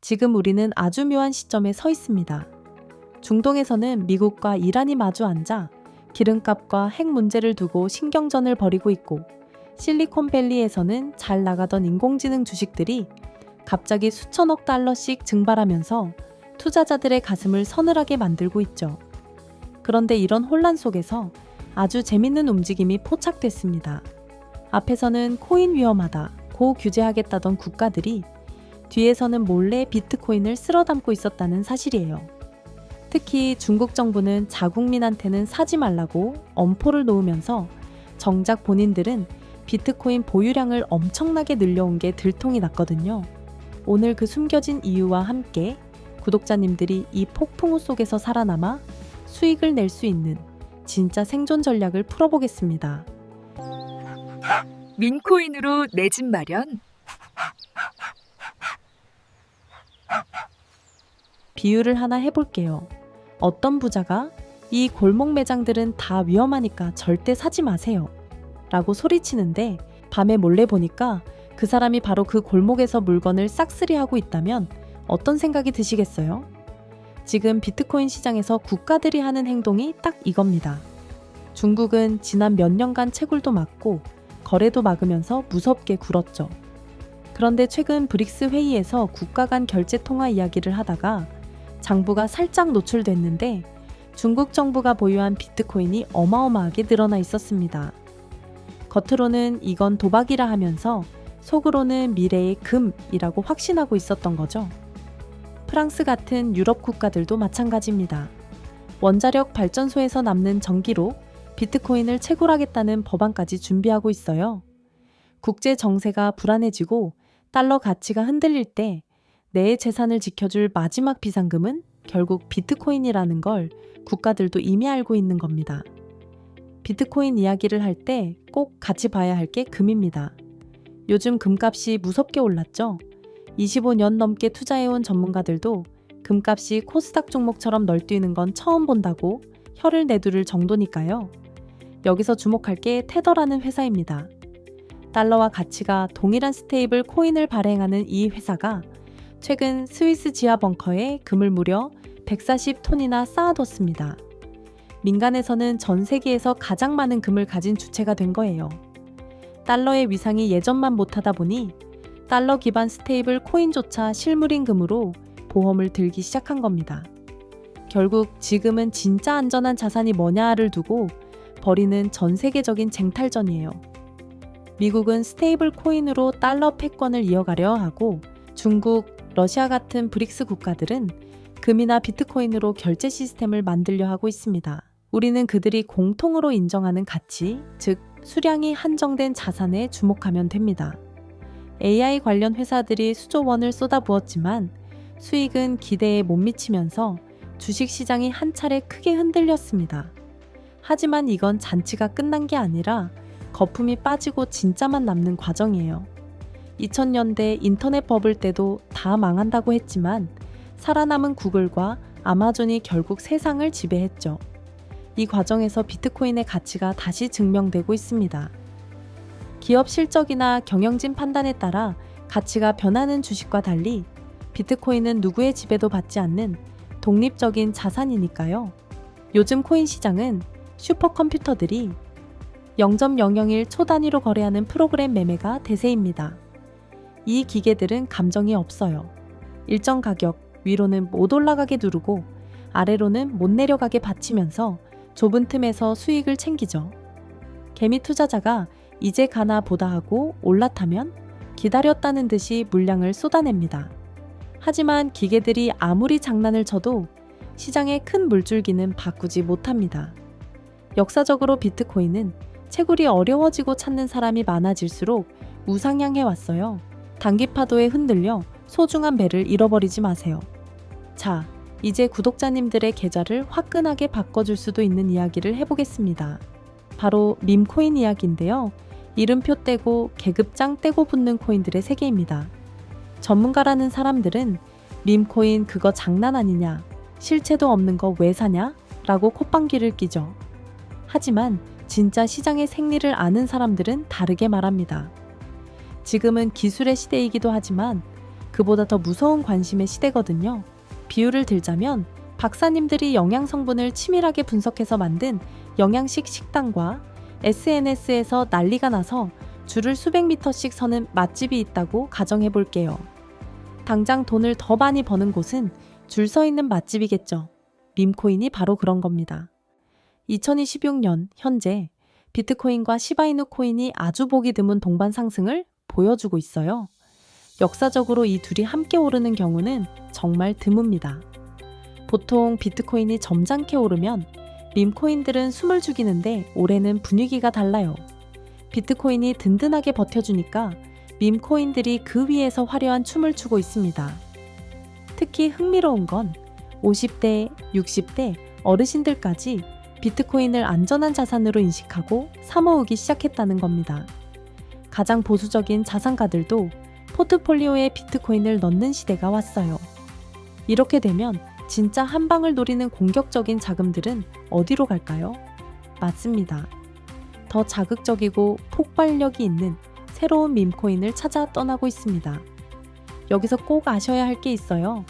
지금 우리는 아주 묘한 시점에 서 있습니다. 중동에서는 미국과 이란이 마주 앉아 기름값과 핵 문제를 두고 신경전을 벌이고 있고, 실리콘밸리에서는 잘 나가던 인공지능 주식들이 갑자기 수천억 달러씩 증발하면서 투자자들의 가슴을 서늘하게 만들고 있죠. 그런데 이런 혼란 속에서 아주 재밌는 움직임이 포착됐습니다. 앞에서는 코인 위험하다, 고 규제하겠다던 국가들이 뒤에서는 몰래 비트코인을 쓸어 담고 있었다는 사실이에요. 특히 중국 정부는 자국민한테는 사지 말라고 엄포를 놓으면서 정작 본인들은 비트코인 보유량을 엄청나게 늘려온 게 들통이 났거든요. 오늘 그 숨겨진 이유와 함께 구독자님들이 이 폭풍우 속에서 살아남아 수익을 낼 수 있는 진짜 생존 전략을 풀어보겠습니다. 민코인으로 내 집 마련? 비유를 하나 해볼게요. 어떤 부자가 이 골목 매장들은 다 위험하니까 절대 사지 마세요 라고 소리치는데, 밤에 몰래 보니까 그 사람이 바로 그 골목에서 물건을 싹쓸이하고 있다면 어떤 생각이 드시겠어요? 지금 비트코인 시장에서 국가들이 하는 행동이 딱 이겁니다. 중국은 지난 몇 년간 채굴도 막고 거래도 막으면서 무섭게 굴었죠. 그런데 최근 브릭스 회의에서 국가 간 결제 통화 이야기를 하다가 장부가 살짝 노출됐는데 중국 정부가 보유한 비트코인이 어마어마하게 늘어나 있었습니다. 겉으로는 이건 도박이라 하면서 속으로는 미래의 금이라고 확신하고 있었던 거죠. 프랑스 같은 유럽 국가들도 마찬가지입니다. 원자력 발전소에서 남는 전기로 비트코인을 채굴하겠다는 법안까지 준비하고 있어요. 국제 정세가 불안해지고 달러 가치가 흔들릴 때 내 재산을 지켜줄 마지막 비상금은 결국 비트코인이라는 걸 국가들도 이미 알고 있는 겁니다. 비트코인 이야기를 할 때 꼭 같이 봐야 할 게 금입니다. 요즘 금값이 무섭게 올랐죠? 25년 넘게 투자해온 전문가들도 금값이 코스닥 종목처럼 널뛰는 건 처음 본다고 혀를 내두를 정도니까요. 여기서 주목할 게 테더라는 회사입니다. 달러와 가치가 동일한 스테이블 코인을 발행하는 이 회사가 최근 스위스 지하 벙커에 금을 무려 140톤이나 쌓아뒀습니다. 민간에서는 전 세계에서 가장 많은 금을 가진 주체가 된 거예요. 달러의 위상이 예전만 못하다 보니 달러 기반 스테이블 코인조차 실물인 금으로 보험을 들기 시작한 겁니다. 결국 지금은 진짜 안전한 자산이 뭐냐를 두고 벌이는 전 세계적인 쟁탈전이에요. 미국은 스테이블 코인으로 달러 패권을 이어가려 하고, 중국, 러시아 같은 브릭스 국가들은 금이나 비트코인으로 결제 시스템을 만들려 하고 있습니다. 우리는 그들이 공통으로 인정하는 가치, 즉 수량이 한정된 자산에 주목하면 됩니다. AI 관련 회사들이 수조 원을 쏟아부었지만 수익은 기대에 못 미치면서 주식시장이 한 차례 크게 흔들렸습니다. 하지만 이건 잔치가 끝난 게 아니라 거품이 빠지고 진짜만 남는 과정이에요. 2000년대 인터넷 버블 때도 다 망한다고 했지만 살아남은 구글과 아마존이 결국 세상을 지배했죠. 이 과정에서 비트코인의 가치가 다시 증명되고 있습니다. 기업 실적이나 경영진 판단에 따라 가치가 변하는 주식과 달리 비트코인은 누구의 지배도 받지 않는 독립적인 자산이니까요. 요즘 코인 시장은 슈퍼컴퓨터들이 0.001 초 단위로 거래하는 프로그램 매매가 대세입니다. 이 기계들은 감정이 없어요. 일정 가격 위로는 못 올라가게 누르고 아래로는 못 내려가게 받치면서 좁은 틈에서 수익을 챙기죠. 개미 투자자가 이제 가나 보다 하고 올라타면 기다렸다는 듯이 물량을 쏟아냅니다. 하지만 기계들이 아무리 장난을 쳐도 시장의 큰 물줄기는 바꾸지 못합니다. 역사적으로 비트코인은 채굴이 어려워지고 찾는 사람이 많아질수록 우상향해 왔어요. 단기 파도에 흔들려 소중한 배를 잃어버리지 마세요. 자, 이제 구독자님들의 계좌를 화끈하게 바꿔줄 수도 있는 이야기를 해보겠습니다. 바로 밈코인 이야기인데요. 이름표 떼고 계급장 떼고 붙는 코인들의 세계입니다. 전문가라는 사람들은 밈코인 그거 장난 아니냐, 실체도 없는 거 왜 사냐? 라고 콧방귀를 끼죠. 하지만 진짜 시장의 생리를 아는 사람들은 다르게 말합니다. 지금은 기술의 시대이기도 하지만 그보다 더 무서운 관심의 시대거든요. 비유를 들자면 박사님들이 영양 성분을 치밀하게 분석해서 만든 영양식 식단과 SNS에서 난리가 나서 줄을 수백 미터씩 서는 맛집이 있다고 가정해 볼게요. 당장 돈을 더 많이 버는 곳은 줄 서 있는 맛집이겠죠. 밈코인이 바로 그런 겁니다. 2026년 현재 비트코인과 시바이누 코인이 아주 보기 드문 동반 상승을 보여주고 있어요. 역사적으로 이 둘이 함께 오르는 경우는 정말 드뭅니다. 보통 비트코인이 점잖게 오르면 밈코인들은 숨을 죽이는데 올해는 분위기가 달라요. 비트코인이 든든하게 버텨주니까 밈코인들이 그 위에서 화려한 춤을 추고 있습니다. 특히 흥미로운 건 50대, 60대 어르신들까지 비트코인을 안전한 자산으로 인식하고 사모으기 시작했다는 겁니다. 가장 보수적인 자산가들도 포트폴리오에 비트코인을 넣는 시대가 왔어요. 이렇게 되면 진짜 한 방을 노리는 공격적인 자금들은 어디로 갈까요? 맞습니다. 더 자극적이고 폭발력이 있는 새로운 밈코인을 찾아 떠나고 있습니다. 여기서 꼭 아셔야 할 게 있어요.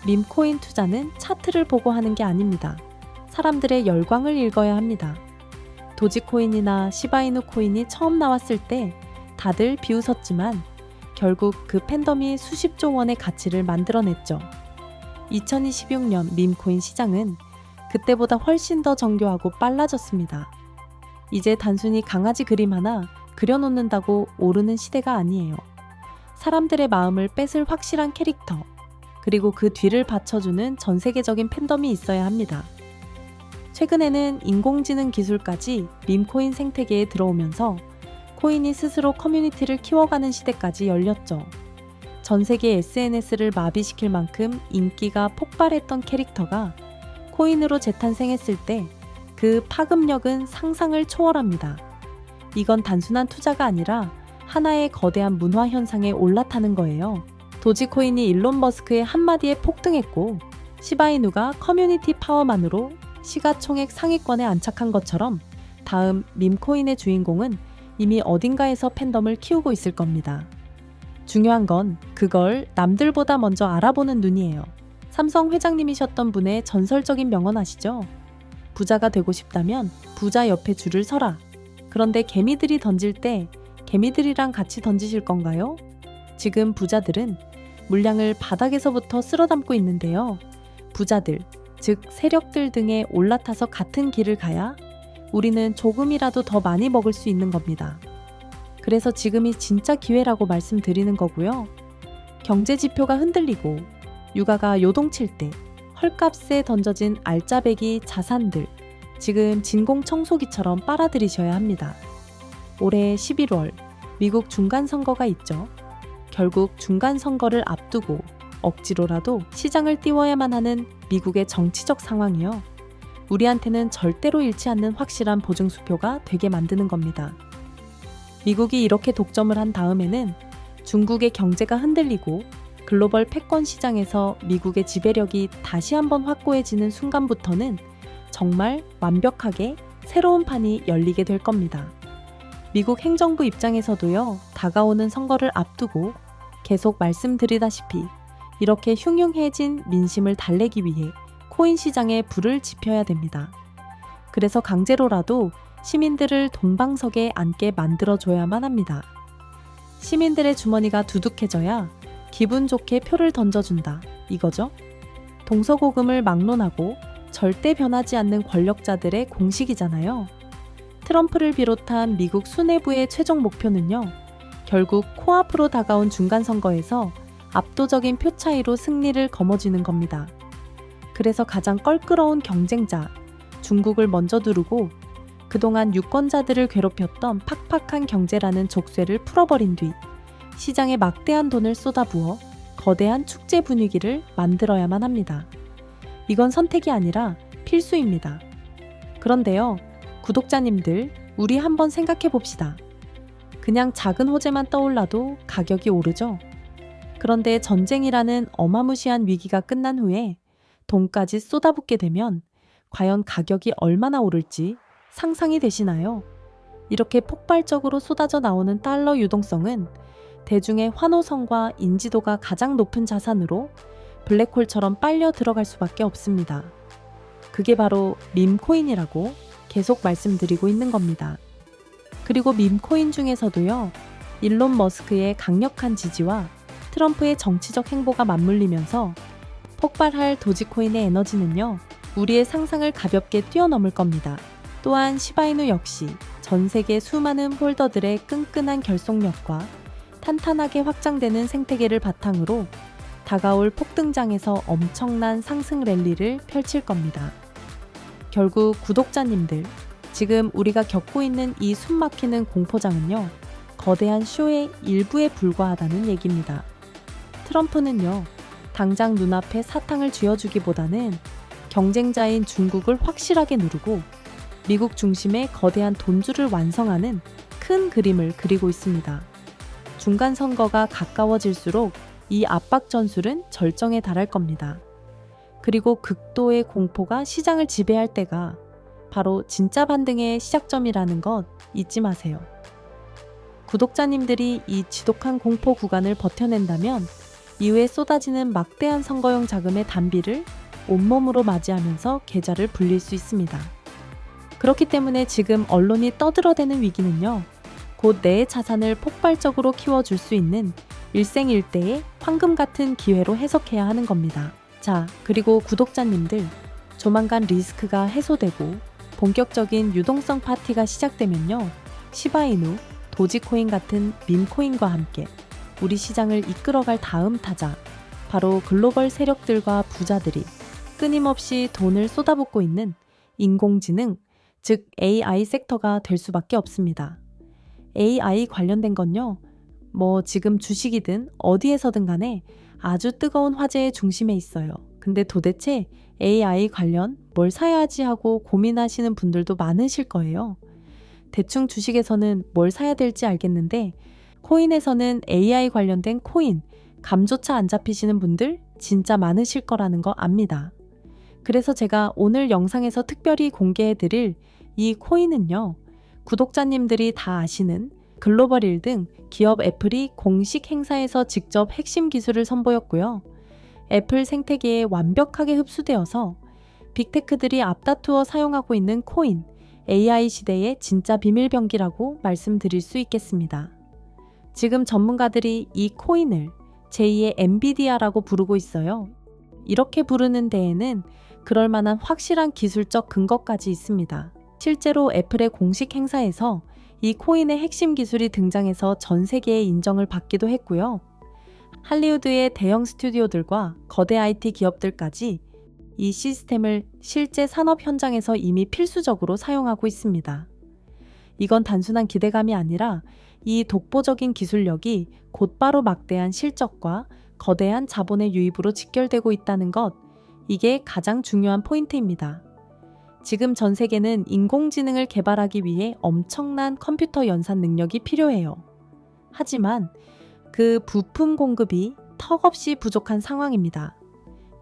밈코인 투자는 차트를 보고 하는 게 아닙니다. 사람들의 열광을 읽어야 합니다. 도지코인이나 시바이누 코인이 처음 나왔을 때 다들 비웃었지만 결국 그 팬덤이 수십조 원의 가치를 만들어냈죠. 2026년 밈코인 시장은 그때보다 훨씬 더 정교하고 빨라졌습니다. 이제 단순히 강아지 그림 하나 그려놓는다고 오르는 시대가 아니에요. 사람들의 마음을 뺏을 확실한 캐릭터, 그리고 그 뒤를 받쳐주는 전 세계적인 팬덤이 있어야 합니다. 최근에는 인공지능 기술까지 밈코인 생태계에 들어오면서 코인이 스스로 커뮤니티를 키워가는 시대까지 열렸죠. 전 세계 SNS를 마비시킬 만큼 인기가 폭발했던 캐릭터가 코인으로 재탄생했을 때 그 파급력은 상상을 초월합니다. 이건 단순한 투자가 아니라 하나의 거대한 문화 현상에 올라타는 거예요. 도지코인이 일론 머스크의 한마디에 폭등했고 시바이누가 커뮤니티 파워만으로 시가총액 상위권에 안착한 것처럼 다음 밈코인의 주인공은 이미 어딘가에서 팬덤을 키우고 있을 겁니다. 중요한 건 그걸 남들보다 먼저 알아보는 눈이에요. 삼성 회장님이셨던 분의 전설적인 명언 아시죠? 부자가 되고 싶다면 부자 옆에 줄을 서라. 그런데 개미들이 던질 때 개미들이랑 같이 던지실 건가요? 지금 부자들은 물량을 바닥에서부터 쓸어 담고 있는데요. 부자들, 즉 세력들 등에 올라타서 같은 길을 가야 우리는 조금이라도 더 많이 먹을 수 있는 겁니다. 그래서 지금이 진짜 기회라고 말씀드리는 거고요. 경제 지표가 흔들리고 유가가 요동칠 때 헐값에 던져진 알짜배기 자산들, 지금 진공청소기처럼 빨아들이셔야 합니다. 올해 11월 미국 중간선거가 있죠. 결국 중간선거를 앞두고 억지로라도 시장을 띄워야만 하는 미국의 정치적 상황이요. 우리한테는 절대로 잃지 않는 확실한 보증수표가 되게 만드는 겁니다. 미국이 이렇게 독점을 한 다음에는 중국의 경제가 흔들리고 글로벌 패권 시장에서 미국의 지배력이 다시 한번 확고해지는 순간부터는 정말 완벽하게 새로운 판이 열리게 될 겁니다. 미국 행정부 입장에서도요, 다가오는 선거를 앞두고 계속 말씀드리다시피 이렇게 흉흉해진 민심을 달래기 위해 코인 시장에 불을 지펴야 됩니다. 그래서 강제로라도 시민들을 동방석에 앉게 만들어줘야만 합니다. 시민들의 주머니가 두둑해져야 기분 좋게 표를 던져준다, 이거죠. 동서고금을 막론하고 절대 변하지 않는 권력자들의 공식이잖아요. 트럼프를 비롯한 미국 수뇌부의 최종 목표는요, 결국 코앞으로 다가온 중간선거에서 압도적인 표 차이로 승리를 거머쥐는 겁니다. 그래서 가장 껄끄러운 경쟁자, 중국을 먼저 두르고 그동안 유권자들을 괴롭혔던 팍팍한 경제라는 족쇄를 풀어버린 뒤 시장에 막대한 돈을 쏟아부어 거대한 축제 분위기를 만들어야만 합니다. 이건 선택이 아니라 필수입니다. 그런데요, 구독자님들, 우리 한번 생각해 봅시다. 그냥 작은 호재만 떠올라도 가격이 오르죠? 그런데 전쟁이라는 어마무시한 위기가 끝난 후에 돈까지 쏟아붓게 되면 과연 가격이 얼마나 오를지 상상이 되시나요? 이렇게 폭발적으로 쏟아져 나오는 달러 유동성은 대중의 환호성과 인지도가 가장 높은 자산으로 블랙홀처럼 빨려 들어갈 수밖에 없습니다. 그게 바로 밈코인이라고 계속 말씀드리고 있는 겁니다. 그리고 밈코인 중에서도요, 일론 머스크의 강력한 지지와 트럼프의 정치적 행보가 맞물리면서 폭발할 도지코인의 에너지는요, 우리의 상상을 가볍게 뛰어넘을 겁니다. 또한 시바이누 역시 전 세계 수많은 홀더들의 끈끈한 결속력과 탄탄하게 확장되는 생태계를 바탕으로 다가올 폭등장에서 엄청난 상승 랠리를 펼칠 겁니다. 결국 구독자님들, 지금 우리가 겪고 있는 이 숨막히는 공포장은요, 거대한 쇼의 일부에 불과하다는 얘기입니다. 트럼프는요, 당장 눈앞에 사탕을 쥐어주기보다는 경쟁자인 중국을 확실하게 누르고 미국 중심의 거대한 돈줄을 완성하는 큰 그림을 그리고 있습니다. 중간 선거가 가까워질수록 이 압박 전술은 절정에 달할 겁니다. 그리고 극도의 공포가 시장을 지배할 때가 바로 진짜 반등의 시작점이라는 것 잊지 마세요. 구독자님들이 이 지독한 공포 구간을 버텨낸다면 이후에 쏟아지는 막대한 선거용 자금의 단비를 온몸으로 맞이하면서 계좌를 불릴 수 있습니다. 그렇기 때문에 지금 언론이 떠들어대는 위기는요, 곧 내 자산을 폭발적으로 키워줄 수 있는 일생일대의 황금 같은 기회로 해석해야 하는 겁니다. 자, 그리고 구독자님들, 조만간 리스크가 해소되고 본격적인 유동성 파티가 시작되면요, 시바이누, 도지코인 같은 밈코인과 함께 우리 시장을 이끌어갈 다음 타자, 바로 글로벌 세력들과 부자들이 끊임없이 돈을 쏟아붓고 있는 인공지능, 즉 AI 섹터가 될 수밖에 없습니다. AI 관련된 건요, 지금 주식이든 어디에서든 간에 아주 뜨거운 화제의 중심에 있어요. 근데 도대체 AI 관련 뭘 사야 하지 하고 고민하시는 분들도 많으실 거예요. 대충 주식에서는 뭘 사야 될지 알겠는데 코인에서는 AI 관련된 코인, 감조차 안 잡히시는 분들 진짜 많으실 거라는 거 압니다. 그래서 제가 오늘 영상에서 특별히 공개해드릴 이 코인은요, 구독자님들이 다 아시는 글로벌 1등 기업 애플이 공식 행사에서 직접 핵심 기술을 선보였고요. 애플 생태계에 완벽하게 흡수되어서 빅테크들이 앞다투어 사용하고 있는 코인, AI 시대의 진짜 비밀병기라고 말씀드릴 수 있겠습니다. 지금 전문가들이 이 코인을 제2의 엔비디아라고 부르고 있어요. 이렇게 부르는 데에는 그럴 만한 확실한 기술적 근거까지 있습니다. 실제로 애플의 공식 행사에서 이 코인의 핵심 기술이 등장해서 전 세계의 인정을 받기도 했고요. 할리우드의 대형 스튜디오들과 거대 IT 기업들까지 이 시스템을 실제 산업 현장에서 이미 필수적으로 사용하고 있습니다. 이건 단순한 기대감이 아니라 이 독보적인 기술력이 곧바로 막대한 실적과 거대한 자본의 유입으로 직결되고 있다는 것, 이게 가장 중요한 포인트입니다. 지금 전 세계는 인공지능을 개발하기 위해 엄청난 컴퓨터 연산 능력이 필요해요. 하지만 그 부품 공급이 턱없이 부족한 상황입니다.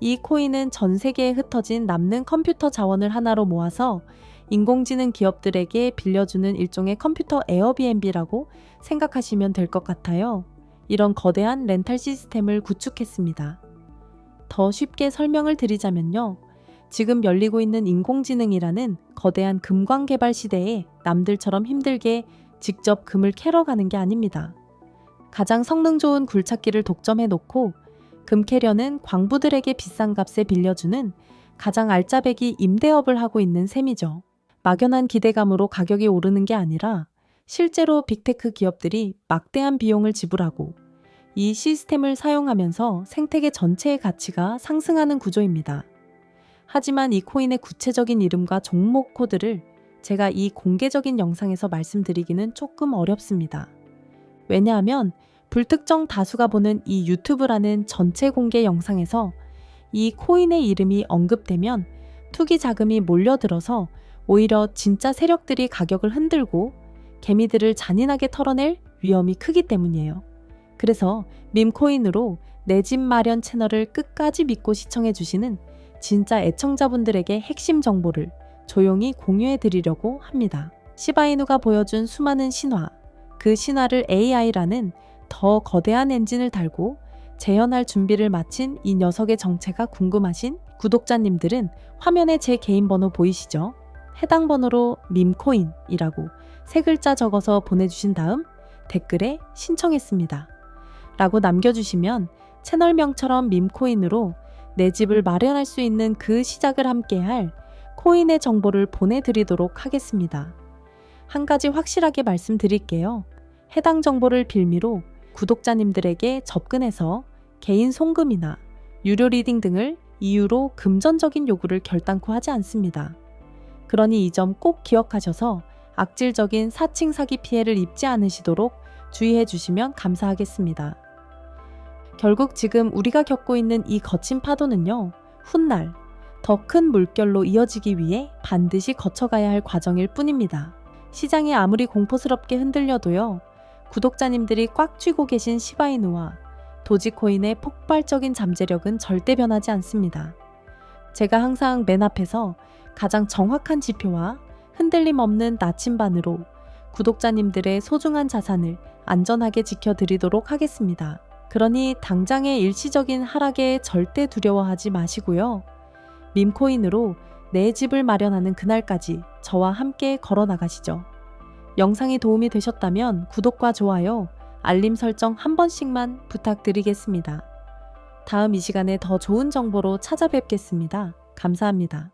이 코인은 전 세계에 흩어진 남는 컴퓨터 자원을 하나로 모아서 인공지능 기업들에게 빌려주는 일종의 컴퓨터 에어비앤비라고 생각하시면 될 것 같아요. 이런 거대한 렌탈 시스템을 구축했습니다. 더 쉽게 설명을 드리자면요, 지금 열리고 있는 인공지능이라는 거대한 금광 개발 시대에 남들처럼 힘들게 직접 금을 캐러 가는 게 아닙니다. 가장 성능 좋은 굴착기를 독점해 놓고 금 캐려는 광부들에게 비싼 값에 빌려주는 가장 알짜배기 임대업을 하고 있는 셈이죠. 막연한 기대감으로 가격이 오르는 게 아니라 실제로 빅테크 기업들이 막대한 비용을 지불하고 이 시스템을 사용하면서 생태계 전체의 가치가 상승하는 구조입니다. 하지만 이 코인의 구체적인 이름과 종목 코드를 제가 이 공개적인 영상에서 말씀드리기는 조금 어렵습니다. 왜냐하면 불특정 다수가 보는 이 유튜브라는 전체 공개 영상에서 이 코인의 이름이 언급되면 투기 자금이 몰려들어서 오히려 진짜 세력들이 가격을 흔들고 개미들을 잔인하게 털어낼 위험이 크기 때문이에요. 그래서 밈코인으로 내 집 마련 채널을 끝까지 믿고 시청해주시는 진짜 애청자분들에게 핵심 정보를 조용히 공유해 드리려고 합니다. 시바이누가 보여준 수많은 신화, 그 신화를 AI라는 더 거대한 엔진을 달고 재현할 준비를 마친 이 녀석의 정체가 궁금하신 구독자님들은 화면에 제 개인 번호 보이시죠? 해당 번호로 밈코인이라고 3글자 적어서 보내주신 다음 댓글에 신청했습니다 라고 남겨주시면 채널명처럼 밈코인으로 내 집을 마련할 수 있는 그 시작을 함께할 코인의 정보를 보내드리도록 하겠습니다. 한 가지 확실하게 말씀드릴게요. 해당 정보를 빌미로 구독자님들에게 접근해서 개인 송금이나 유료 리딩 등을 이유로 금전적인 요구를 결단코 하지 않습니다. 그러니 이 점 꼭 기억하셔서 악질적인 사칭 사기 피해를 입지 않으시도록 주의해 주시면 감사하겠습니다. 결국 지금 우리가 겪고 있는 이 거친 파도는요, 훗날 더 큰 물결로 이어지기 위해 반드시 거쳐가야 할 과정일 뿐입니다. 시장이 아무리 공포스럽게 흔들려도요, 구독자님들이 꽉 쥐고 계신 시바이누와 도지코인의 폭발적인 잠재력은 절대 변하지 않습니다. 제가 항상 맨 앞에서 가장 정확한 지표와 흔들림 없는 나침반으로 구독자님들의 소중한 자산을 안전하게 지켜드리도록 하겠습니다. 그러니 당장의 일시적인 하락에 절대 두려워하지 마시고요. 밈코인으로 내 집을 마련하는 그날까지 저와 함께 걸어 나가시죠. 영상이 도움이 되셨다면 구독과 좋아요, 알림 설정 한 번씩만 부탁드리겠습니다. 다음 이 시간에 더 좋은 정보로 찾아뵙겠습니다. 감사합니다.